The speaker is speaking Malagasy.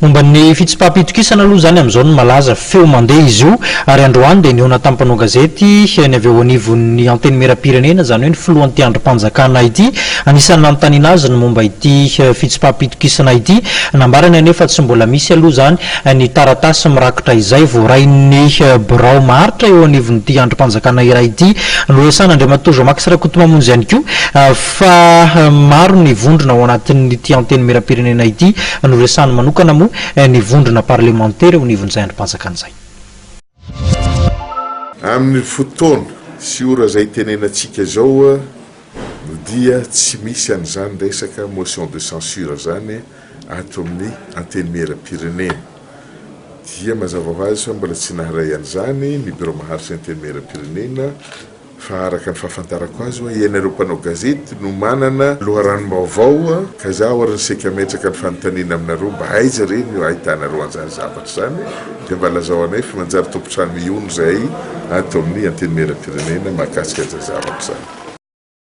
momba ny fitsipaham-pitokisana aloha zany amin'izao ny malaza feo mandeha izy io ary androany dia niona tampanao gazety ny avy eo anivon'ny anteny mera-pirenena zany hoe ny filohan'ity androm-panjakana ity anisan'ny nanontaniana azy ny momba ity fitsipaham-pitokisana ity nambarany anefa tsy mbola misy aloha zany ny taratasy mirakitra izay voarain'ny birao maharitra eo anivon'ity androm-panjakana iray ity loesana andriamatoa Max Rakotomamonjy ihany koa fa maro ny vondrona ao anatin'ity anteny mera-pirenena ity no resany manokana moa ny vondrona parlementaire eo anivon'izay androm-panjakana izay. Amin'ny fotoana sy ora zay tenenantsika zao dia tsy misy an'izany resaka motion de censure zany ato amin'ny anteny mera-pirenena dia mazava ho azy fa mbola tsy naharay an'izany ny bureau maharitra anteny mera-pirenena fa araka ny fahafantarako azy hoe ianareo mpanao gazety no manana loharanom-baovao ka zaho ary niseka metraka ny fanontaniana aminareo mba aiza reny no ahitanareo an'izany zavatra zany dia mba lazao anay fa manjary tompotrano miono zay ato amin'ny anteny mera-pirenena mahakasika an'izay zavatra zany.